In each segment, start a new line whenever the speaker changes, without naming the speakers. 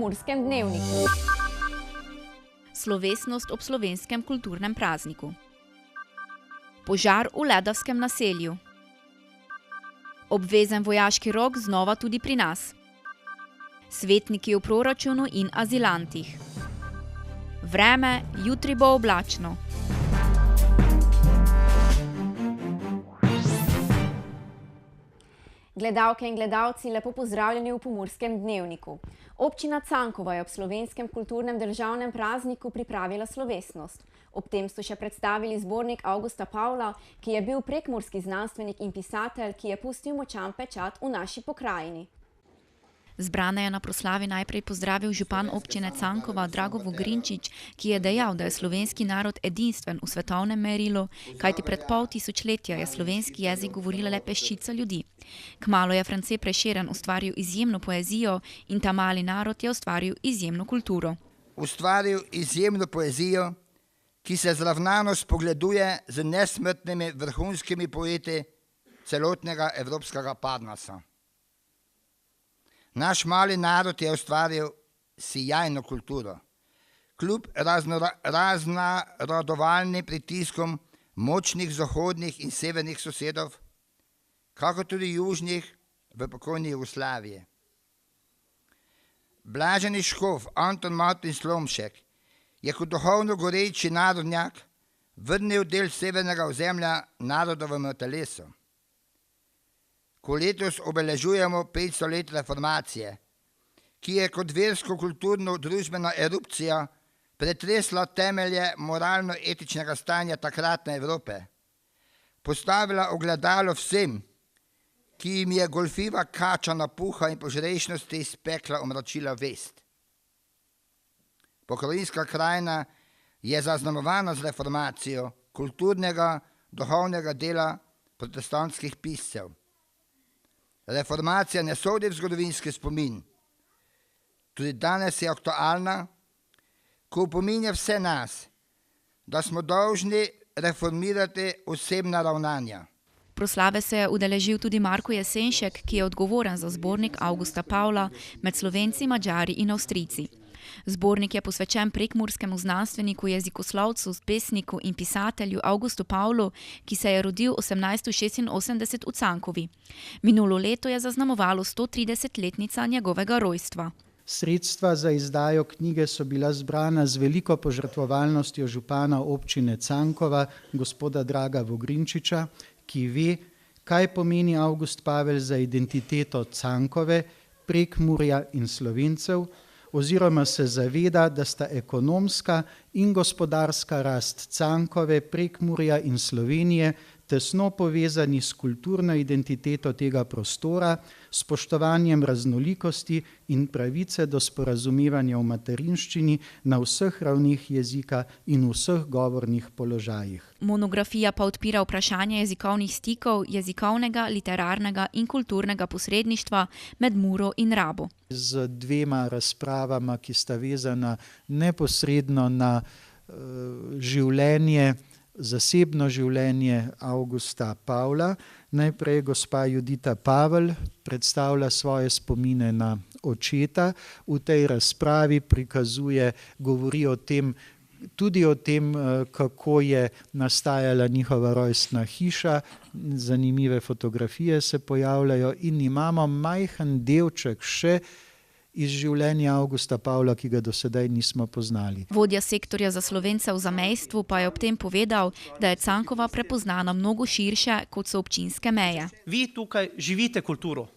Pomurskem dnevniku.
Slovesnost ob slovenskem kulturnem prazniku. Požar v Ledavskem naselju. Obvezen vojaški rok znova tudi pri nas. Svetniki v proračunu in azilantih. Vreme, jutri bo oblačno.
Gledalke in gledalci, lepo pozdravljeni v Pomurskem dnevniku. Občina Cankova je ob slovenskem kulturnem državnem prazniku pripravila slovesnost. Ob tem so še predstavili zbornik Avgusta Pavla, ki je bil prekmurski znanstvenik in pisatelj, ki je pustil močan pečat v naši pokrajini.
Zbrane je na proslavi najprej pozdravil župan občine Cankova Drago Vogrinčič, ki je dejal, da je slovenski narod edinstven v svetovnem merilu, kajti pred pol tisočletja je slovenski jezik govorila le peščica ljudi. Kmalu je France Prešeren ustvaril izjemno poezijo in ta mali narod je ustvaril izjemno kulturo.
Ustvaril izjemno poezijo, ki se zravnano spogleduje z nesmrtnimi vrhunskimi poeti celotnega evropskega Parnasa. Naš mali narod je ustvaril sijajno kulturo. Kljub raznarodovalnim pritiskom močnih zahodnih in severnih sosedov, kako tudi južnih v pokojni Jugoslaviji. Blaženi škof Anton Martin Slomšek je kot duhovno goreči narodnjak vrnil del severnega ozemlja narodovemu telesu. Ko letos obeležujemo 500 let reformacije, ki je kot versko-kulturno-družbena erupcija pretresla temelje moralno-etičnega stanja takratne Evrope, postavila ogledalo vsem, ki jim je golfiva kača napuha in požrešnosti iz pekla omračila vest. Pokrajinska krajina je zaznamovana z reformacijo kulturnega, duhovnega dela protestantskih piscev. Reformacija ne sodi v zgodovinski spomin. Tudi danes je aktualna, ko opominja vse nas, da smo dolžni reformirati osebna ravnanja.
Proslave se je udeležil tudi Marko Jesenšek, ki je odgovoren za zbornik Avgusta Pavla med Slovenci, Madžari in Avstrijci. Zbornik je posvečen prekmurskemu znanstveniku, jezikoslovcu, pesniku in pisatelju Avgustu Pavlu, ki se je rodil 1886 v Cankovi. Minulo leto je zaznamovalo 130-letnica njegovega rojstva.
Sredstva za izdajo knjige so bila zbrana z veliko požrtvovalnostjo župana občine Cankova, gospoda Draga Vogrinčiča, ki ve, kaj pomeni Avgust Pavel za identiteto Cankove, Prekmurja in Slovencev, oziroma se zaveda, da sta ekonomska in gospodarska rast Cankove, Prekmurja in Slovenije tesno povezani s kulturno identiteto tega prostora, spoštovanjem raznolikosti in pravice do sporazumevanja v materinščini na vseh ravneh jezika in vseh govornih položajih.
Monografija pa odpira vprašanje jezikovnih stikov, jezikovnega, literarnega in kulturnega posredništva med Muro in Rabo.
Z dvema razpravama, ki sta vezana neposredno na zasebno življenje Avgusta Pavla. Najprej gospa Judita Pavel predstavlja svoje spomine na očeta. V tej razpravi govori o tem, tudi o tem, kako je nastajala njihova rojstna hiša. Zanimive fotografije se pojavljajo in imamo majhen delček še iz življenja Avgusta Pavla, ki ga do sedaj nismo poznali.
Vodja sektorja za Slovence v zamejstvu pa je ob tem povedal, da je Cankova prepoznana mnogo širše, kot so občinske meje.
Vi tukaj živite kulturo,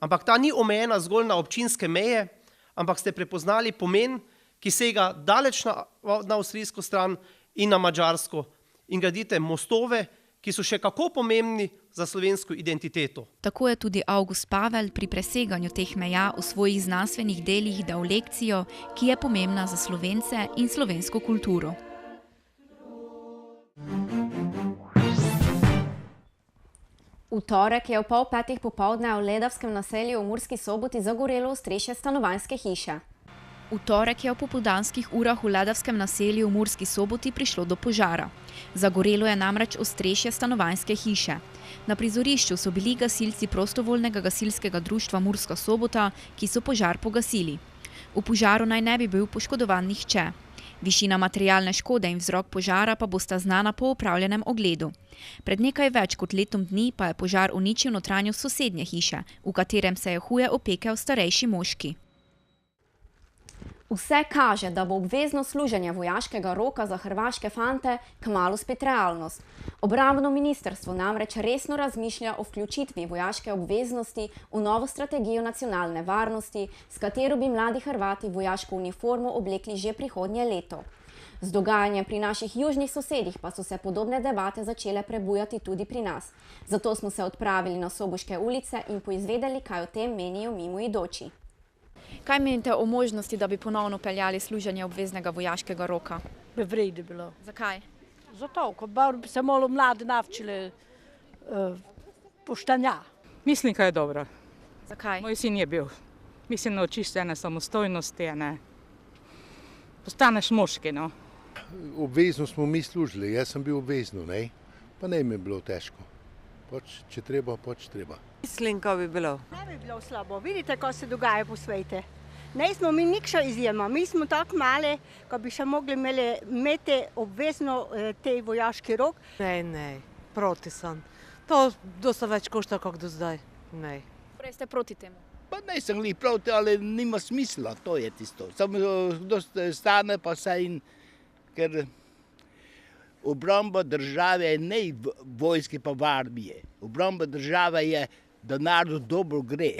ampak ta ni omejena zgolj na občinske meje, ampak ste prepoznali pomen, ki sega daleč na avstrijsko stran in na madžarsko in gradite mostove, ki so še kako pomembni za slovensko identiteto.
Tako je tudi Avgust Pavel pri preseganju teh meja v svojih znanstvenih delih dal lekcijo, ki je pomembna za Slovence in slovensko kulturo.
V torek je ob 4:30 popoldne v Ledavskem naselju v Murski Soboti zagorelo ostrešje stanovanjske hiše.
V torek je v popoldanskih urah v Ledavskem naselju v Murski Soboti prišlo do požara. Zagorelo je namreč ostrešje stanovanjske hiše. Na prizorišču so bili gasilci prostovoljnega gasilskega društva Murska Sobota, ki so požar pogasili. V požaru naj ne bi bil poškodovan nihče. Višina materialne škode in vzrok požara pa bosta znana po opravljenem ogledu. Pred nekaj več kot letom dni pa je požar uničil notranjost sosednje hiše, v katerem se je huje opekel starejši moški.
Vse kaže, da bo obvezno služenje vojaškega roka za hrvaške fante kmalu spet realnost. Obrambno ministrstvo namreč resno razmišlja o vključitvi vojaške obveznosti v novo strategijo nacionalne varnosti, s katero bi mladi Hrvati vojaško uniformo oblekli že prihodnje leto. Z dogajanjem pri naših južnih sosedih pa so se podobne debate začele prebujati tudi pri nas. Zato smo se odpravili na Soboške ulice in poizvedeli, kaj o tem menijo mimoidoči.
Kaj menite o možnosti, da bi ponovno peljali služenje obveznega vojaškega roka?
Bi v redu bilo.
Zakaj?
Zato, ko bi se malo mladi navčili poštanja.
Mislim, da je dobro.
Zakaj?
Moj sin je bil. Mislim, naučiš se ene samostojnosti, postaneš moški, no.
Obvezno smo mi služili, jaz sem bil obvezno, ne? Pa ne mi je bilo težko. Če treba, pač treba.
Mislim, ko bi bilo.
Ne bi bilo slabo. Vidite, ko se dogaja po svetu. Ne smo mi nikša izjema. Mi smo tako male, ko bi še mogli imeti obvezno te vojaški rok.
Ne, proti sem. To dosta več košta, kot do zdaj. Ne.
Prej ste proti temu?
Pa nisem glih proti, ali nima smisla, to je tisto. Samo dosta stane pa se in, ker obramba države je ne v vojski pa v armiji. Obramba države je, da narodu dobro gre.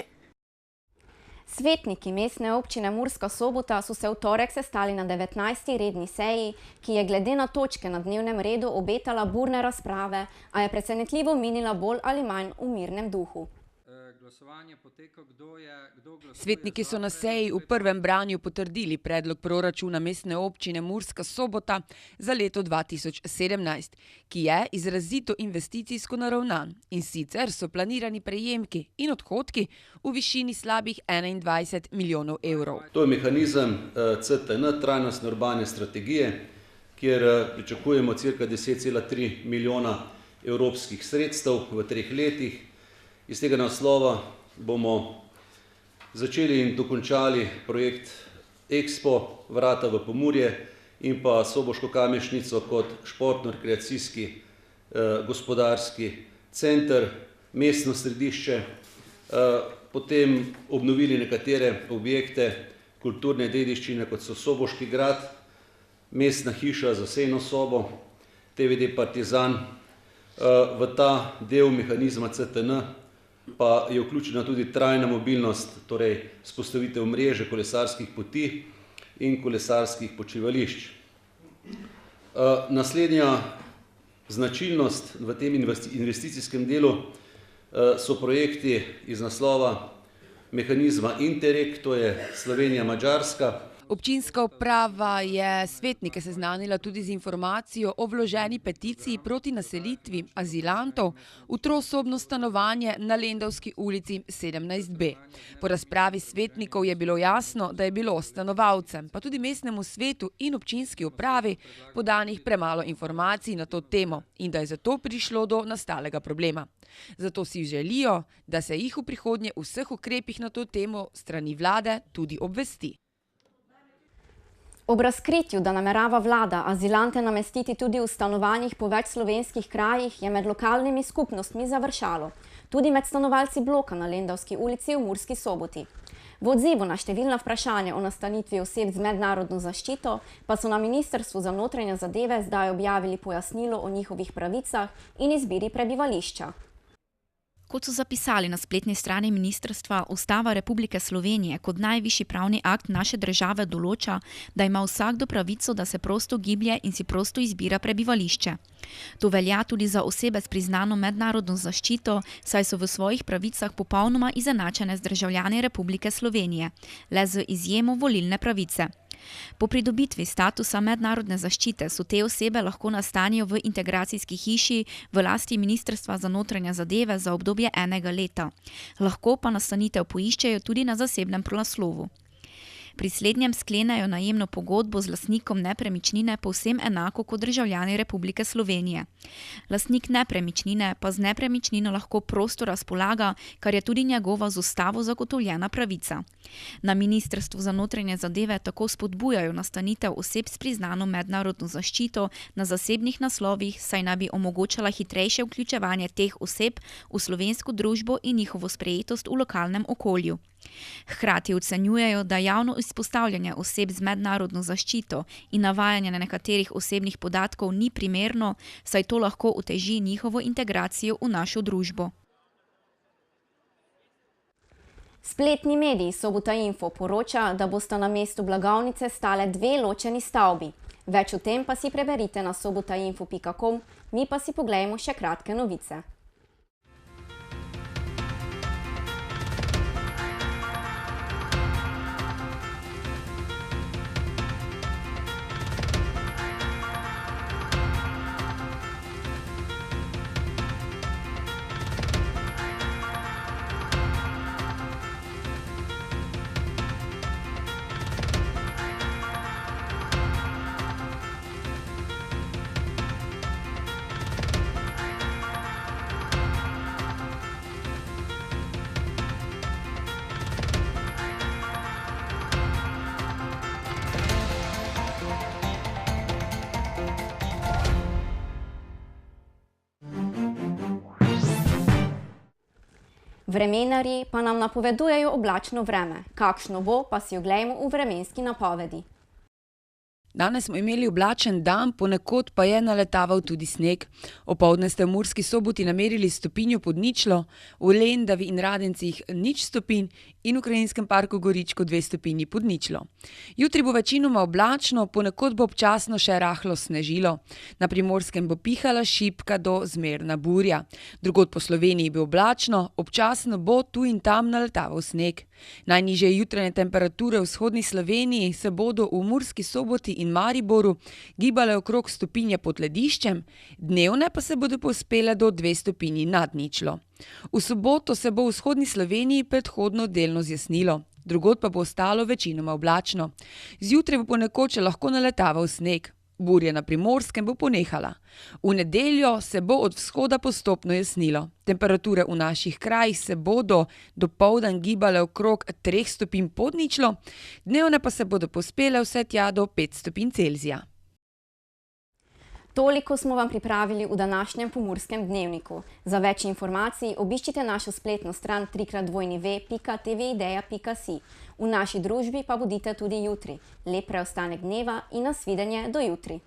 Svetniki mestne občine Murska Sobota so se v torek sestali na 19. redni seji, ki je glede na točke na dnevnem redu obetala burne razprave, a je presenetljivo minila bolj ali manj v mirnem duhu.
Svetniki so na seji v prvem branju potrdili predlog proračuna mestne občine Murska Sobota za leto 2017, ki je izrazito investicijsko naravnan, in sicer so planirani prejemki in odhodki v višini slabih 21 milijonov evrov.
To je mehanizem CTN, trajnostne urbane strategije, kjer pričakujemo cirka 10,3 milijona evropskih sredstev v 3 letih. Iz tega naslova bomo začeli in dokončali projekt Expo Vrata v Pomurje in pa Soboško Kamešnico kot športno-rekreacijski gospodarski center, mestno središče, potem obnovili nekatere objekte kulturne dediščine, kot so Soboški grad, mestna hiša za sejno sobo, TVD Partizan. V ta del mehanizma CTN pa je vključena tudi trajna mobilnost, torej vzpostavitev mreže kolesarskih poti in kolesarskih počivališč. Naslednja značilnost v tem investicijskem delu so projekti iz naslova mehanizma Interreg, to je Slovenija-Madžarska.
Občinska uprava je svetnike seznanila tudi z informacijo o vloženi peticiji proti naselitvi azilantov v trosobno stanovanje na Lendavski ulici 17B. Po razpravi svetnikov je bilo jasno, da je bilo stanovalcem, pa tudi mestnemu svetu in občinski upravi podanih premalo informacij na to temo in da je zato prišlo do nastalega problema. Zato si želijo, da se jih v prihodnje v vseh ukrepih na to temo strani vlade tudi obvesti.
Ob razkritju, da namerava vlada azilante namestiti tudi v stanovanjih po več slovenskih krajih, je med lokalnimi skupnostmi završalo. Tudi med stanovalci bloka na Lendavski ulici v Murski Soboti. V odzivu na številna vprašanja o nastanitvi oseb z mednarodno zaščito pa so na Ministrstvu za notranje zadeve zdaj objavili pojasnilo o njihovih pravicah in izbiri prebivališča.
Kot so zapisali na spletni strani ministrstva, Ustava Republike Slovenije kot najvišji pravni akt naše države določa, da ima vsakdo pravico, da se prosto giblje in si prosto izbira prebivališče. To velja tudi za osebe s priznano mednarodno zaščito, saj so v svojih pravicah popolnoma izenačene z državljani Republike Slovenije, le z izjemo volilne pravice. Po pridobitvi statusa mednarodne zaščite so te osebe lahko nastanijo v integracijski hiši v lasti Ministrstva za notranje zadeve za obdobje 1 leta. Lahko pa nastanitev poiščejo tudi na zasebnem naslovu. Pri slednjem sklenejo najemno pogodbo z lastnikom nepremičnine povsem enako kot državljani Republike Slovenije. Lastnik nepremičnine pa z nepremičnino lahko prosto razpolaga, kar je tudi njegova z ustavo zagotovljena pravica. Na Ministrstvu za notranje zadeve tako spodbujajo nastanitev oseb s priznano mednarodno zaščito na zasebnih naslovih, saj naj bi omogočala hitrejše vključevanje teh oseb v slovensko družbo in njihovo sprejetost v lokalnem okolju. Hkrati ocenjujejo, da javno izpostavljanje oseb z mednarodno zaščito in navajanje nekaterih osebnih podatkov ni primerno, saj to lahko oteži njihovo integracijo v našo družbo.
Spletni medij Sobota Info poroča, da bosta na mestu blagovnice stale dve ločeni stavbi. Več o tem pa si preberite na sobotainfo.com, mi pa si poglejmo še kratke novice. Vremenarji pa nam napovedujejo oblačno vreme. Kakšno bo, pa si oglejmo v vremenski napovedi.
Danes smo imeli oblačen dan, ponekod pa je naletaval tudi sneg. Opoldne ste v Murski Soboti namerili stopinjo pod ničlo, v Lendavi in Radencih 0 stopinj in v Krajinskem parku Goričko 2 stopinji pod ničlo. Jutri bo večinoma oblačno, ponekod bo občasno še rahlo snežilo. Na Primorskem bo pihala šibka do zmerna burja. Drugod po Sloveniji bo oblačno, občasno bo tu in tam naletaval sneg. Najnižje jutranje temperature v vzhodni Sloveniji se bodo v Murski Soboti in Mariboru gibale okrog stopinje pod lediščem, dnevne pa se bodo povzpele do 2 stopinji nad ničlo. V soboto se bo v vzhodni Sloveniji predhodno delno zjasnilo, drugod pa bo ostalo večinoma oblačno. Zjutraj bo ponekod še lahko naletaval sneg. Burja na Primorskem bo ponehala. V nedeljo se bo od vzhoda postopno jasnilo. Temperature v naših krajih se bodo dopoldan gibale okrog 3 stopinj pod ničlo, dnevne pa se bodo povzpele vse tja do 5 stopinj Celzija.
Toliko smo vam pripravili v današnjem Pomurskem dnevniku. Za več informacij obiščite našo spletno stran www.tvideja.si. V naši družbi pa bodite tudi jutri. Lep preostanek dneva in nasvidenje do jutri.